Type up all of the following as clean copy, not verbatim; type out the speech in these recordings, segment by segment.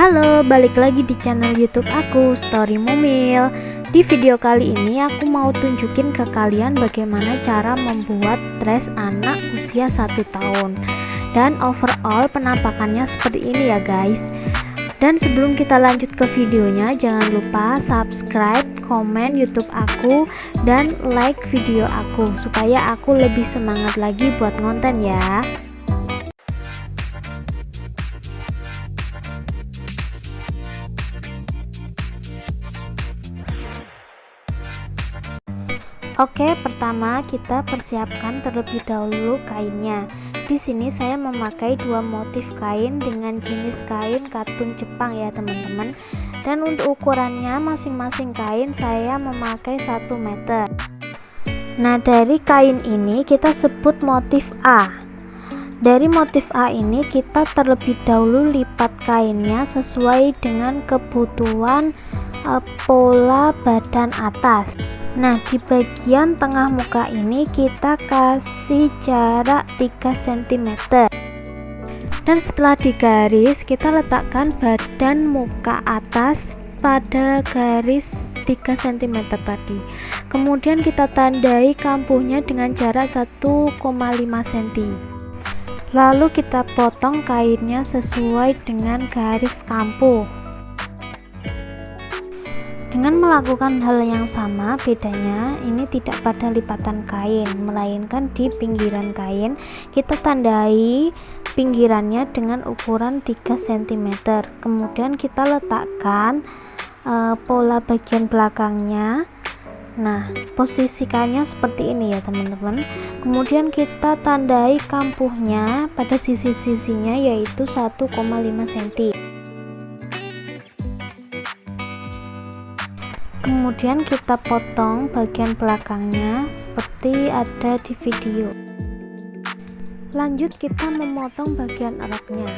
Halo, balik lagi di channel YouTube aku, Story Mumil. Di video kali ini aku mau tunjukin ke kalian bagaimana cara membuat dress anak usia 1 tahun. Dan overall penampakannya seperti ini ya guys. Dan sebelum kita lanjut ke videonya, jangan lupa subscribe, komen YouTube aku, dan like video aku supaya aku lebih semangat lagi buat konten ya. Oke, pertama kita persiapkan terlebih dahulu kainnya. Di sini saya memakai dua motif kain dengan jenis kain katun Jepang ya teman-teman. Dan untuk ukurannya masing-masing kain saya memakai 1 meter. Nah, dari kain ini kita sebut motif A. Dari motif A ini kita terlebih dahulu lipat kainnya sesuai dengan kebutuhan pola badan atas. Nah, di bagian tengah muka ini kita kasih jarak 3 cm. Dan setelah digaris, kita letakkan badan muka atas pada garis 3 cm tadi. Kemudian kita tandai kampuhnya dengan jarak 1,5 cm. Lalu kita potong kainnya sesuai dengan garis kampuh. Dengan melakukan hal yang sama, bedanya ini tidak pada lipatan kain, melainkan di pinggiran kain kita tandai pinggirannya dengan ukuran 3 cm. Kemudian kita letakkan pola bagian belakangnya. Nah, posisikannya seperti ini ya teman-teman. Kemudian kita tandai kampuhnya pada sisi-sisinya yaitu 1,5 cm. Kemudian kita potong bagian belakangnya seperti ada di video. Lanjut kita memotong bagian roknya.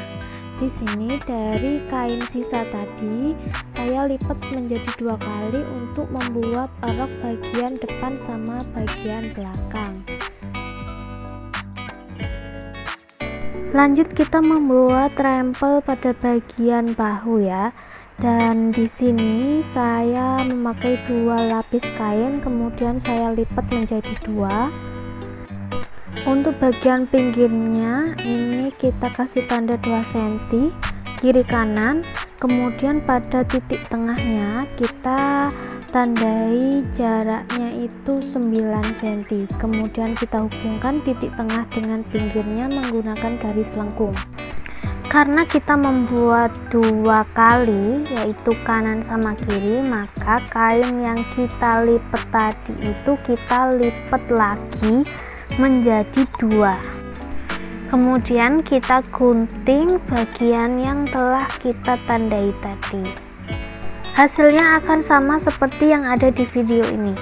Di sini dari kain sisa tadi saya lipat menjadi 2 kali untuk membuat rok bagian depan sama bagian belakang. Lanjut kita membuat rempel pada bagian bahu ya. Dan di sini saya memakai 2 lapis kain, kemudian saya lipat menjadi 2. Untuk bagian pinggirnya ini kita kasih tanda 2 cm kiri kanan. Kemudian pada titik tengahnya kita tandai jaraknya itu 9 cm. Kemudian kita hubungkan titik tengah dengan pinggirnya menggunakan garis lengkung. Karena kita membuat 2 kali yaitu kanan sama kiri, maka kain yang kita lipat tadi itu kita lipat lagi menjadi 2. Kemudian kita gunting bagian yang telah kita tandai tadi. Hasilnya akan sama seperti yang ada di video ini.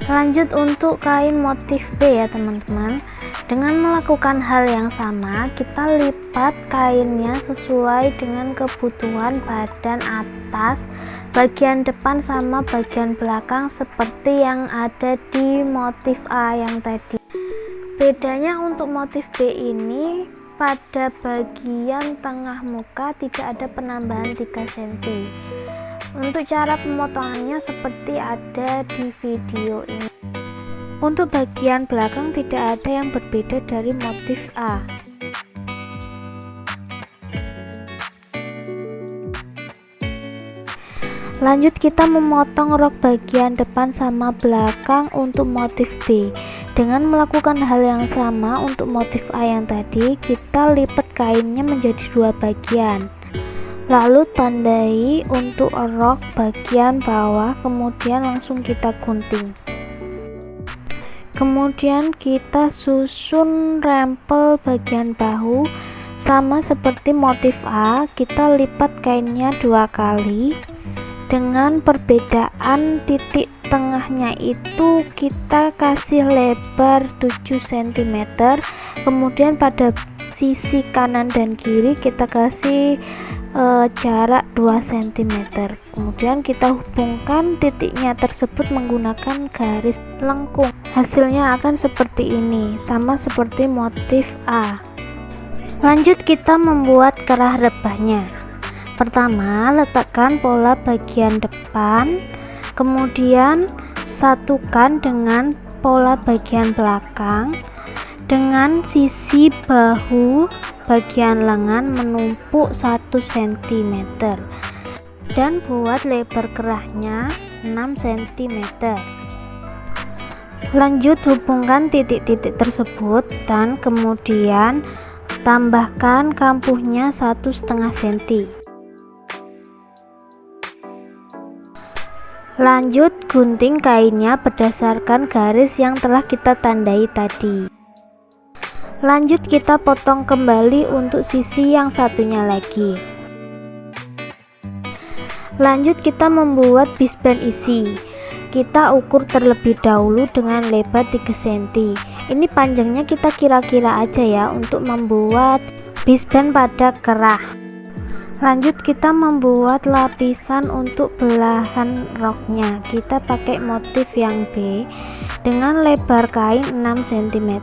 Lanjut untuk kain motif B ya teman-teman. Dengan melakukan hal yang sama, kita lipat kainnya sesuai dengan kebutuhan badan atas, bagian depan sama bagian belakang seperti yang ada di motif A yang tadi. Bedanya untuk motif B ini pada bagian tengah muka tidak ada penambahan 3 cm. Untuk cara pemotongannya seperti ada di video ini. Untuk bagian belakang tidak ada yang berbeda dari motif A. Lanjut kita memotong rok bagian depan sama belakang untuk motif B. Dengan melakukan hal yang sama untuk motif A yang tadi, kita lipat kainnya menjadi 2 bagian. Lalu tandai untuk rok bagian bawah, kemudian langsung kita gunting. Kemudian kita susun rempel bagian bahu sama seperti motif A, kita lipat kainnya 2 kali. Dengan perbedaan titik tengahnya itu kita kasih lebar 7 cm. Kemudian pada sisi kanan dan kiri kita kasih jarak 2 cm. Kemudian kita hubungkan titiknya tersebut menggunakan garis lengkung. Hasilnya akan seperti ini, sama seperti motif A. Lanjut kita membuat kerah rebahnya. Pertama, letakkan pola bagian depan, kemudian satukan dengan pola bagian belakang dengan sisi bahu bagian lengan menumpuk 1 cm dan buat lebar kerahnya 6 cm. Lanjut hubungkan titik-titik tersebut dan kemudian tambahkan kampuhnya 1,5 cm. Lanjut gunting kainnya berdasarkan garis yang telah kita tandai tadi. Lanjut kita potong kembali untuk sisi yang satunya lagi. Lanjut kita membuat bisband isi. Kita ukur terlebih dahulu dengan lebar 3 cm. Ini panjangnya kita kira-kira aja ya untuk membuat bisband pada kerah. Lanjut kita membuat lapisan untuk belahan roknya. Kita pakai motif yang B dengan lebar kain 6 cm.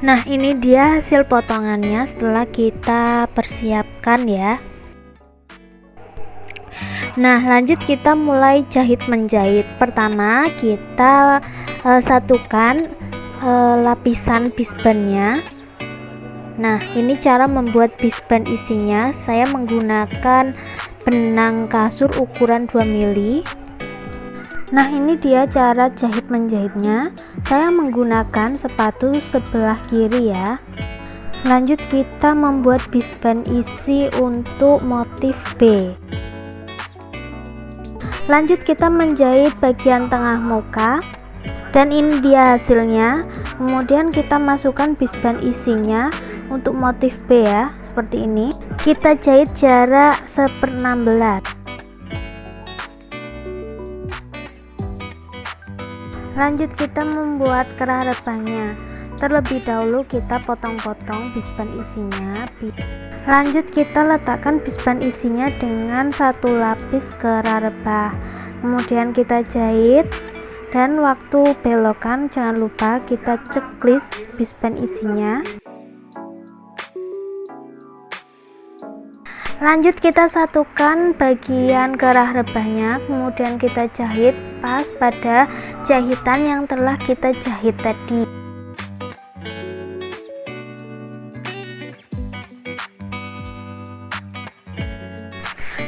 Nah, ini dia hasil potongannya setelah kita persiapkan ya. Nah, lanjut kita mulai jahit menjahit. Pertama kita satukan lapisan bisbandnya. Nah, ini cara membuat bisband isinya. Saya menggunakan benang kasur ukuran 2 mili. Nah, ini dia cara jahit menjahitnya. Saya menggunakan sepatu sebelah kiri ya. Lanjut kita membuat bisband isi untuk motif B. Lanjut kita menjahit bagian tengah muka. Dan ini dia hasilnya. Kemudian kita masukkan bisband isinya untuk motif B ya, seperti ini. Kita jahit jarak 1/16. Lanjut kita membuat kerah rebahnya. Terlebih dahulu kita potong-potong bisband isinya. Lanjut kita letakkan bisband isinya dengan 1 lapis kerah rebah. Kemudian kita jahit. Dan waktu belokan jangan lupa kita checklist bisband isinya. Lanjut kita satukan bagian kerah rebahnya, kemudian kita jahit pas pada jahitan yang telah kita jahit tadi.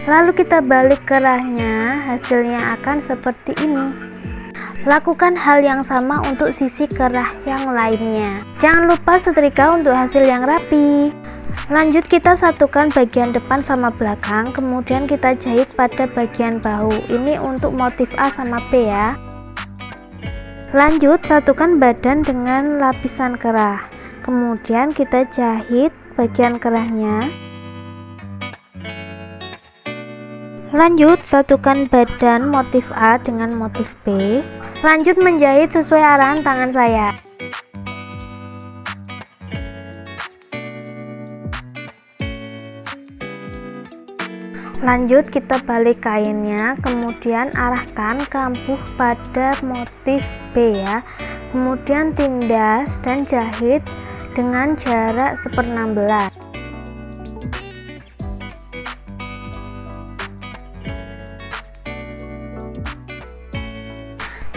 Lalu kita balik kerahnya, hasilnya akan seperti ini. Lakukan hal yang sama untuk sisi kerah yang lainnya. Jangan lupa setrika untuk hasil yang rapi. Lanjut kita satukan bagian depan sama belakang, kemudian kita jahit pada bagian bahu. Ini untuk motif A sama B ya. Lanjut satukan badan dengan lapisan kerah. Kemudian kita jahit bagian kerahnya. Lanjut satukan badan motif A dengan motif B. Lanjut menjahit sesuai arahan tangan saya. Lanjut kita balik kainnya, kemudian arahkan kampuh pada motif B ya. Kemudian tindas dan jahit dengan jarak 1/16.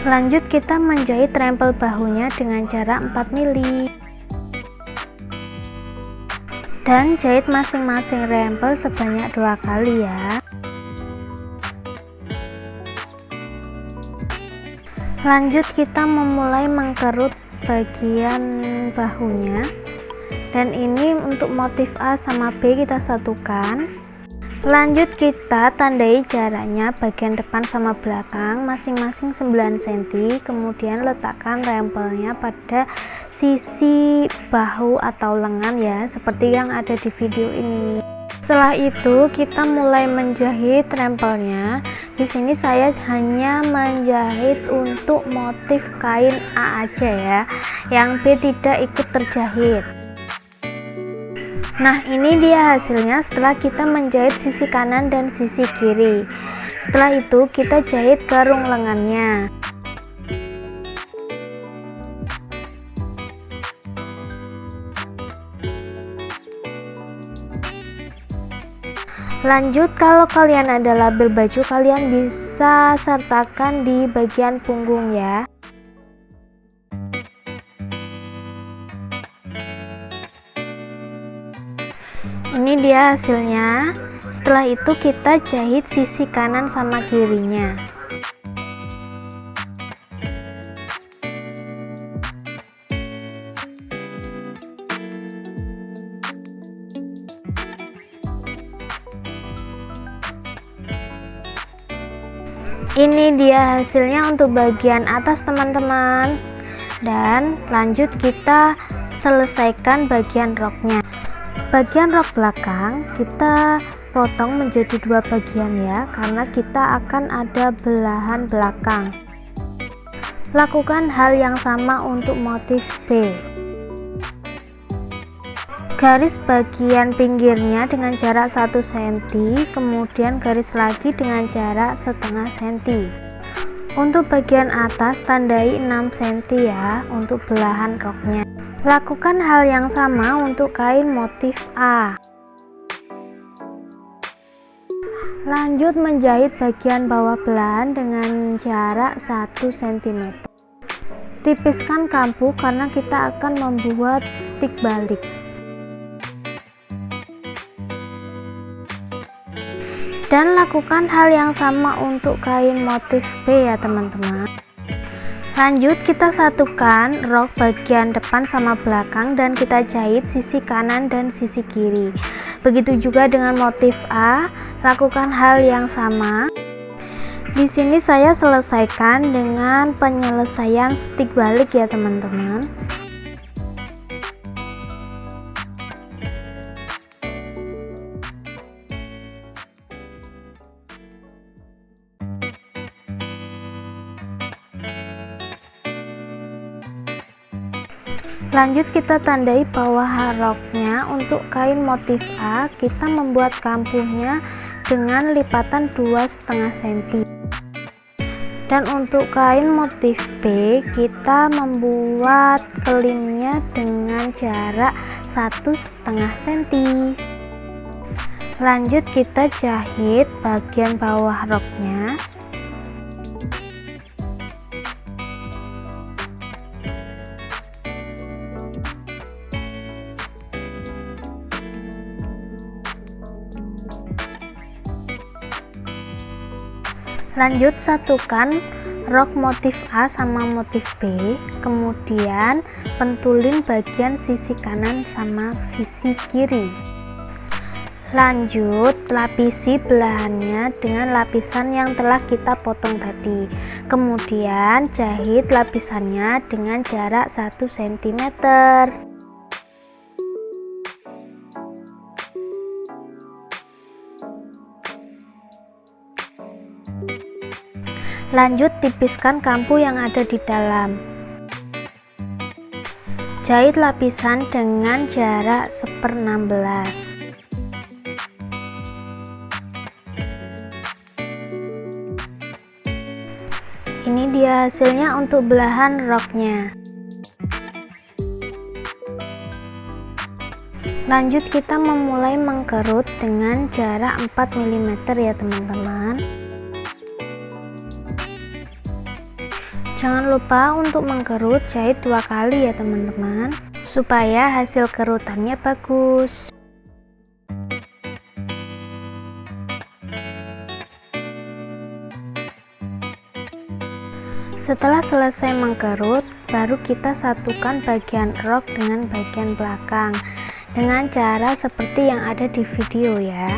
Lanjut kita menjahit rempel bahunya dengan jarak 4 mili. Dan jahit masing-masing rempel sebanyak 2 kali ya. Lanjut kita memulai mengkerut bagian bahunya. Dan ini untuk motif A sama B kita satukan. Lanjut kita tandai jaraknya bagian depan sama belakang masing-masing 9 cm. Kemudian letakkan rempelnya pada sisi bahu atau lengan ya, seperti yang ada di video ini. Setelah itu kita mulai menjahit rempelnya. Di sini saya hanya menjahit untuk motif kain A aja ya, yang B tidak ikut terjahit. Nah, ini dia hasilnya setelah kita menjahit sisi kanan dan sisi kiri. Setelah itu kita jahit karung lengannya. Lanjut, kalau kalian ada label baju, kalian bisa sertakan di bagian punggung ya. Ini dia hasilnya. Setelah itu kita jahit sisi kanan sama kirinya. Ini dia hasilnya untuk bagian atas teman-teman. Dan lanjut kita selesaikan bagian roknya. Bagian rok belakang kita potong menjadi dua bagian ya, karena kita akan ada belahan belakang. Lakukan hal yang sama untuk motif B. Garis bagian pinggirnya dengan jarak 1 cm, kemudian garis lagi dengan jarak setengah cm. Untuk bagian atas tandai 6 cm ya untuk belahan roknya. Lakukan hal yang sama untuk kain motif A. Lanjut menjahit bagian bawah belahan dengan jarak 1 cm. Tipiskan kampu karena kita akan membuat stik balik. Dan lakukan hal yang sama untuk kain motif B ya teman-teman. Lanjut kita satukan rok bagian depan sama belakang dan kita jahit sisi kanan dan sisi kiri. Begitu juga dengan motif A, lakukan hal yang sama. Di sini saya selesaikan dengan penyelesaian stik balik ya teman-teman. Lanjut kita tandai bawah roknya. Untuk kain motif A kita membuat kampuhnya dengan lipatan 2,5 cm. Dan untuk kain motif B kita membuat kelimnya dengan jarak 1,5 cm. Lanjut kita jahit bagian bawah roknya. Lanjut satukan rok motif A sama motif B, kemudian pentulin bagian sisi kanan sama sisi kiri. Lanjut lapisi belahannya dengan lapisan yang telah kita potong tadi, kemudian jahit lapisannya dengan jarak 1 cm. Lanjut tipiskan kampu yang ada di dalam. Jahit lapisan dengan jarak 1/16. Ini dia hasilnya untuk belahan roknya. Lanjut kita memulai mengkerut dengan jarak 4 mm ya teman-teman. Jangan lupa untuk mengkerut jahit 2 kali ya teman-teman, supaya hasil kerutannya bagus. Setelah selesai mengkerut, baru kita satukan bagian rok dengan bagian belakang dengan cara seperti yang ada di video ya.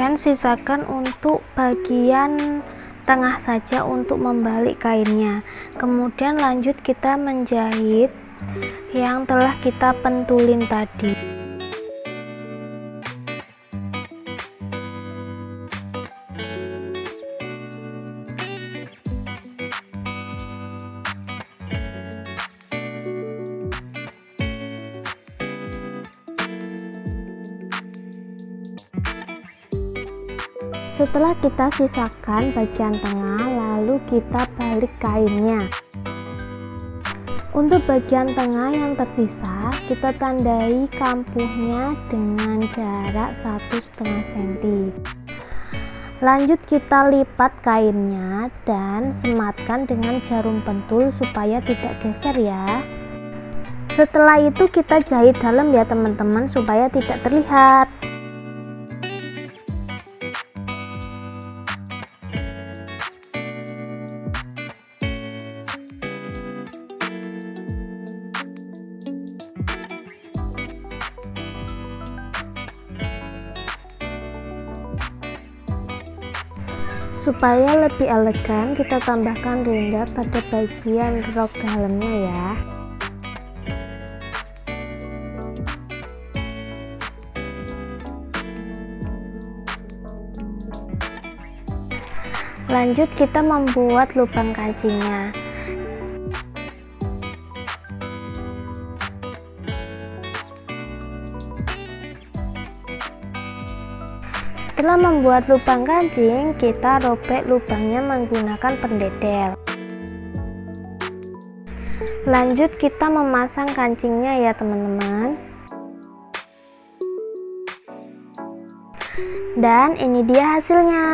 dan sisakan untuk bagian tengah saja untuk membalik kainnya. Kemudian lanjut kita menjahit yang telah kita pentulin tadi. Setelah kita sisakan bagian tengah, lalu kita balik kainnya. Untuk bagian tengah yang tersisa, kita tandai kampuhnya dengan jarak 1,5 cm. Lanjut kita lipat kainnya dan sematkan dengan jarum pentul supaya tidak geser ya. Setelah itu kita jahit dalam ya teman-teman, supaya tidak terlihat. Supaya lebih elegan, kita tambahkan renda pada bagian rok dalamnya ya. Lanjut kita membuat lubang kancingnya. Setelah membuat lubang kancing, kita robek lubangnya menggunakan pendedel. Lanjut kita memasang kancingnya ya teman-teman. Dan ini dia hasilnya.